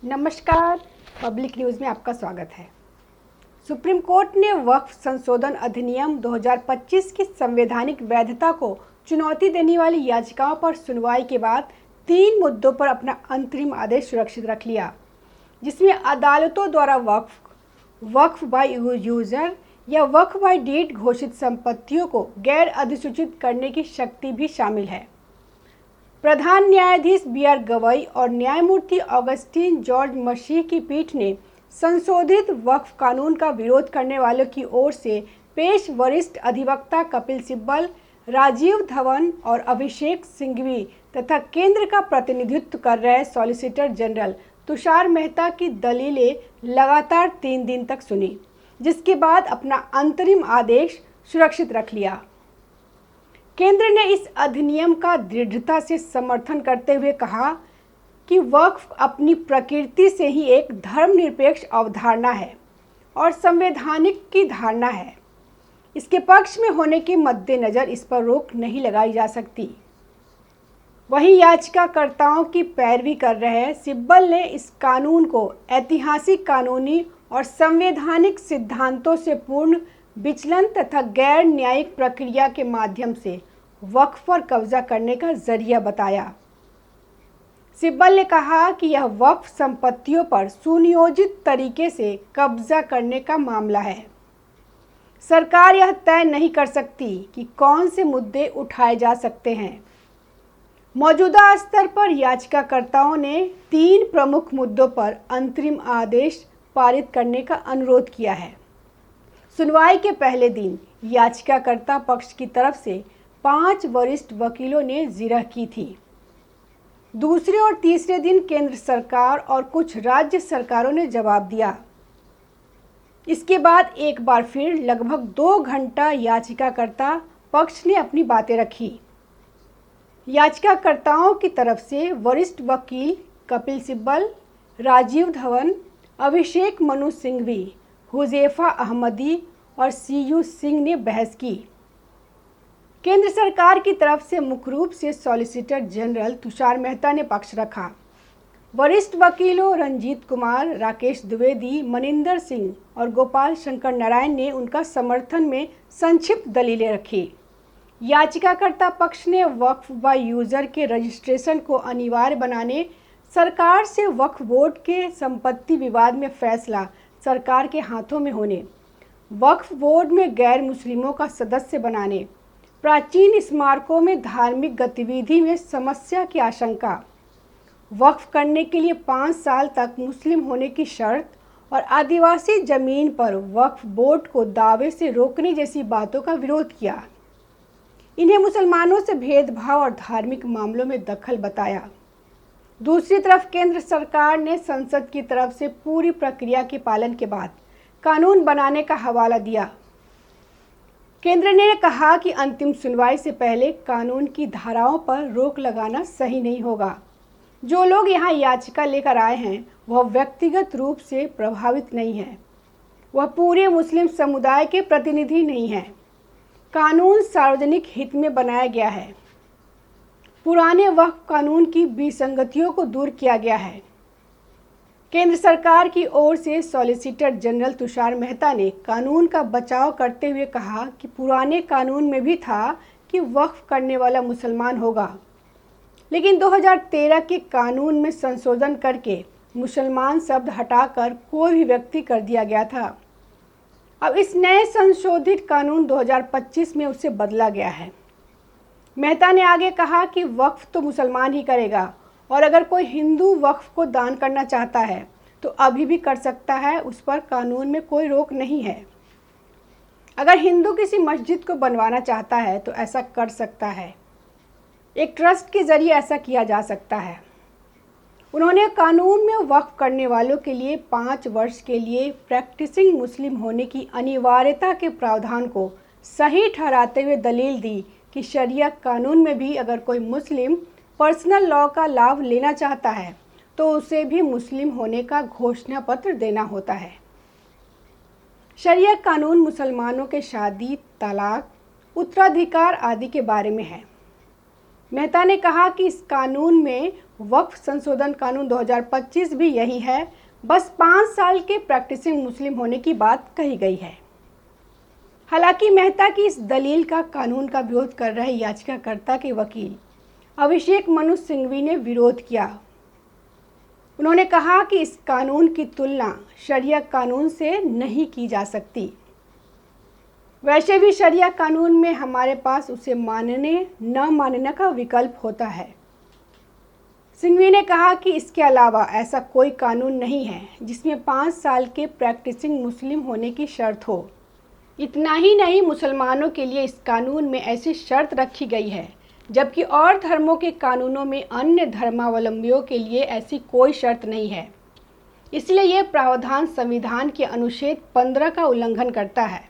नमस्कार। Public news में आपका स्वागत है। सुप्रीम कोर्ट ने वक्फ संशोधन अधिनियम 2025 की संवैधानिक वैधता को चुनौती देने वाली याचिकाओं पर सुनवाई के बाद 3 मुद्दों पर अपना अंतरिम आदेश सुरक्षित रख लिया, जिसमें अदालतों द्वारा वक्फ बाय यूजर या वक्फ बाय डीड घोषित संपत्तियों को गैर अधिसूचित करने की शक्ति भी शामिल है। प्रधान न्यायाधीश बी.आर. गवई और न्यायमूर्ति ऑगस्टीन जॉर्ज मसीह की पीठ ने संशोधित वक्फ कानून का विरोध करने वालों की ओर से पेश वरिष्ठ अधिवक्ता कपिल सिब्बल, राजीव धवन और अभिषेक सिंघवी तथा केंद्र का प्रतिनिधित्व कर रहे सॉलिसिटर जनरल तुषार मेहता की दलीलें लगातार 3 दिन तक सुनी, जिसके बाद अपना अंतरिम आदेश सुरक्षित रख लिया। केंद्र ने इस अधिनियम का दृढ़ता से समर्थन करते हुए कहा कि वक्फ अपनी प्रकृति से ही एक धर्मनिरपेक्ष अवधारणा है और संवैधानिक की धारणा है। इसके पक्ष में होने के मद्देनज़र इस पर रोक नहीं लगाई जा सकती। वहीं याचिकाकर्ताओं की पैरवी कर रहे सिब्बल ने इस कानून को ऐतिहासिक, कानूनी और संवैधानिक सिद्धांतों से पूर्ण विचलन तथा गैर न्यायिक प्रक्रिया के माध्यम से वक्फ पर कब्जा करने का जरिया बताया। सिब्बल ने कहा कि यह वक्फ संपत्तियों पर सुनियोजित तरीके से कब्जा करने का मामला है। सरकार यह तय नहीं कर सकती कि कौन से मुद्दे उठाए जा सकते हैं। मौजूदा स्तर पर याचिकाकर्ताओं ने 3 प्रमुख मुद्दों पर अंतरिम आदेश पारित करने का अनुरोध किया है। सुनवाई के पहले दिन याचिकाकर्ता पक्ष की तरफ से 5 वरिष्ठ वकीलों ने जिरह की थी। दूसरे और तीसरे दिन केंद्र सरकार और कुछ राज्य सरकारों ने जवाब दिया। इसके बाद एक बार फिर लगभग 2 घंटा याचिकाकर्ता पक्ष ने अपनी बातें रखी। याचिकाकर्ताओं की तरफ से वरिष्ठ वकील कपिल सिब्बल, राजीव धवन, अभिषेक मनु सिंघवी, हुज़ैफा अहमदी और सीयू सिंह ने बहस की। केंद्र सरकार की तरफ से मुख्य रूप से सॉलिसिटर जनरल तुषार मेहता ने पक्ष रखा। वरिष्ठ वकीलों रंजीत कुमार, राकेश द्विवेदी, मनिंदर सिंह और गोपाल शंकर नारायण ने उनका समर्थन में संक्षिप्त दलीलें रखी। याचिकाकर्ता पक्ष ने वक्फ बाय यूजर के रजिस्ट्रेशन को अनिवार्य बनाने, सरकार से वक्फ बोर्ड के संपत्ति विवाद में फैसला सरकार के हाथों में होने, वक्फ बोर्ड में गैर मुस्लिमों का सदस्य बनाने, प्राचीन स्मारकों में धार्मिक गतिविधि में समस्या की आशंका, वक्फ करने के लिए 5 साल तक मुस्लिम होने की शर्त और आदिवासी जमीन पर वक्फ बोर्ड को दावे से रोकने जैसी बातों का विरोध किया। इन्हें मुसलमानों से भेदभाव और धार्मिक मामलों में दखल बताया। दूसरी तरफ केंद्र सरकार ने संसद की तरफ से पूरी प्रक्रिया के पालन के बाद कानून बनाने का हवाला दिया। केंद्र ने कहा कि अंतिम सुनवाई से पहले कानून की धाराओं पर रोक लगाना सही नहीं होगा। जो लोग यहाँ याचिका लेकर आए हैं वह व्यक्तिगत रूप से प्रभावित नहीं है, वह पूरे मुस्लिम समुदाय के प्रतिनिधि नहीं हैं। कानून सार्वजनिक हित में बनाया गया है। पुराने वक्फ कानून की विसंगतियों को दूर किया गया है। केंद्र सरकार की ओर से सॉलिसिटर जनरल तुषार मेहता ने कानून का बचाव करते हुए कहा कि पुराने कानून में भी था कि वक्फ करने वाला मुसलमान होगा, लेकिन 2013 के कानून में संशोधन करके मुसलमान शब्द हटाकर कोई भी व्यक्ति कर दिया गया था। अब इस नए संशोधित कानून 2025 में उसे बदला गया है। मेहता ने आगे कहा कि वक्फ तो मुसलमान ही करेगा और अगर कोई हिंदू वक्फ को दान करना चाहता है तो अभी भी कर सकता है, उस पर कानून में कोई रोक नहीं है। अगर हिंदू किसी मस्जिद को बनवाना चाहता है तो ऐसा कर सकता है। एक ट्रस्ट के जरिए ऐसा किया जा सकता है। उन्होंने कानून में वक्फ करने वालों के लिए 5 वर्ष के लिए प्रैक्टिसिंग मुस्लिम होने की अनिवार्यता के प्रावधान को सही ठहराते हुए दलील दी कि शरिया कानून में भी अगर कोई मुस्लिम पर्सनल लॉ का लाभ लेना चाहता है तो उसे भी मुस्लिम होने का घोषणा पत्र देना होता है। शरिया कानून मुसलमानों के शादी, तलाक, उत्तराधिकार आदि के बारे में है। मेहता ने कहा कि इस कानून में वक्फ संशोधन कानून 2025 भी यही है, बस 5 साल के प्रैक्टिसिंग मुस्लिम होने की बात कही गई है। हालांकि मेहता की इस दलील का कानून का विरोध कर रहे याचिकाकर्ता के वकील अभिषेक मनु सिंघवी ने विरोध किया। उन्होंने कहा कि इस कानून की तुलना शरिया कानून से नहीं की जा सकती। वैसे भी शरिया कानून में हमारे पास उसे मानने न मानने का विकल्प होता है। सिंघवी ने कहा कि इसके अलावा ऐसा कोई कानून नहीं है जिसमें 5 साल के प्रैक्टिसिंग मुस्लिम होने की शर्त हो। इतना ही नहीं, मुसलमानों के लिए इस कानून में ऐसी शर्त रखी गई है, जबकि और धर्मों के कानूनों में अन्य धर्मावलंबियों के लिए ऐसी कोई शर्त नहीं है। इसलिए यह प्रावधान संविधान के अनुच्छेद 15 का उल्लंघन करता है।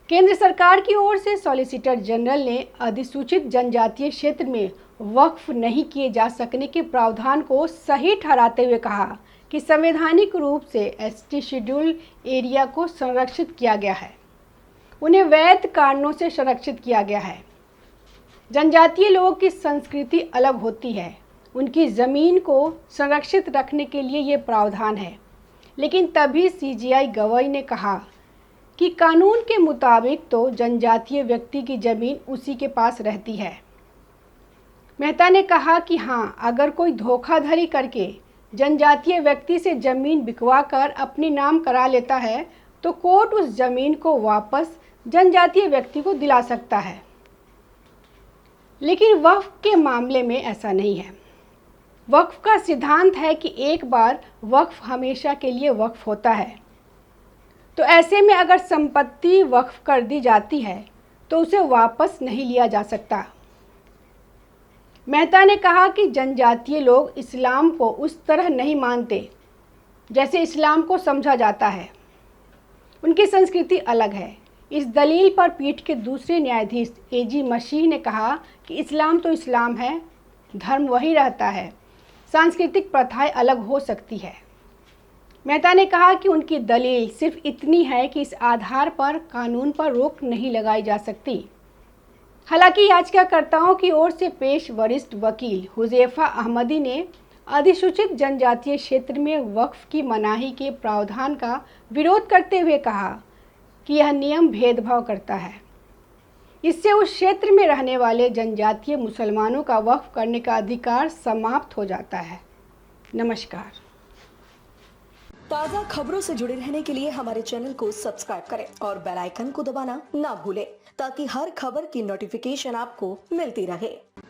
केंद्र सरकार की ओर से सॉलिसिटर जनरल ने अधिसूचित जनजातीय क्षेत्र में वक्फ नहीं किए जा सकने के प्रावधान को सही ठहराते हुए कहा कि संवैधानिक रूप से एसटी शेड्यूल एरिया को संरक्षित किया गया है, उन्हें वैध कारणों से संरक्षित किया गया है। जनजातीय लोगों की संस्कृति अलग होती है, उनकी ज़मीन को संरक्षित रखने के लिए ये प्रावधान है। लेकिन तभी सीजीआई गवई ने कहा कि कानून के मुताबिक तो जनजातीय व्यक्ति की ज़मीन उसी के पास रहती है। मेहता ने कहा कि हाँ, अगर कोई धोखाधड़ी करके जनजातीय व्यक्ति से ज़मीन बिकवा कर अपने नाम करा लेता है तो कोर्ट उस ज़मीन को वापस जनजातीय व्यक्ति को दिला सकता है। लेकिन वक्फ के मामले में ऐसा नहीं है। वक्फ का सिद्धांत है कि एक बार वक्फ हमेशा के लिए वक्फ होता है, तो ऐसे में अगर संपत्ति वक्फ कर दी जाती है तो उसे वापस नहीं लिया जा सकता। मेहता ने कहा कि जनजातीय लोग इस्लाम को उस तरह नहीं मानते जैसे इस्लाम को समझा जाता है, उनकी संस्कृति अलग है। इस दलील पर पीठ के दूसरे न्यायाधीश एजी मसीह ने कहा कि इस्लाम तो इस्लाम है, धर्म वही रहता है, सांस्कृतिक प्रथाएं अलग हो सकती है। मेहता ने कहा कि उनकी दलील सिर्फ इतनी है कि इस आधार पर कानून पर रोक नहीं लगाई जा सकती। हालांकि याचिकाकर्ताओं की ओर से पेश वरिष्ठ वकील हुज़ैफा अहमदी ने अधिसूचित जनजातीय क्षेत्र में वक्फ की मनाही के प्रावधान का विरोध करते हुए कहा कि यह नियम भेदभाव करता है। इससे उस क्षेत्र में रहने वाले जनजातीय मुसलमानों का वक्फ करने का अधिकार समाप्त हो जाता है। नमस्कार। ताज़ा खबरों से जुड़े रहने के लिए हमारे चैनल को सब्सक्राइब करें और बेल आइकन को दबाना ना भूलें ताकि हर खबर की नोटिफिकेशन आपको मिलती रहे।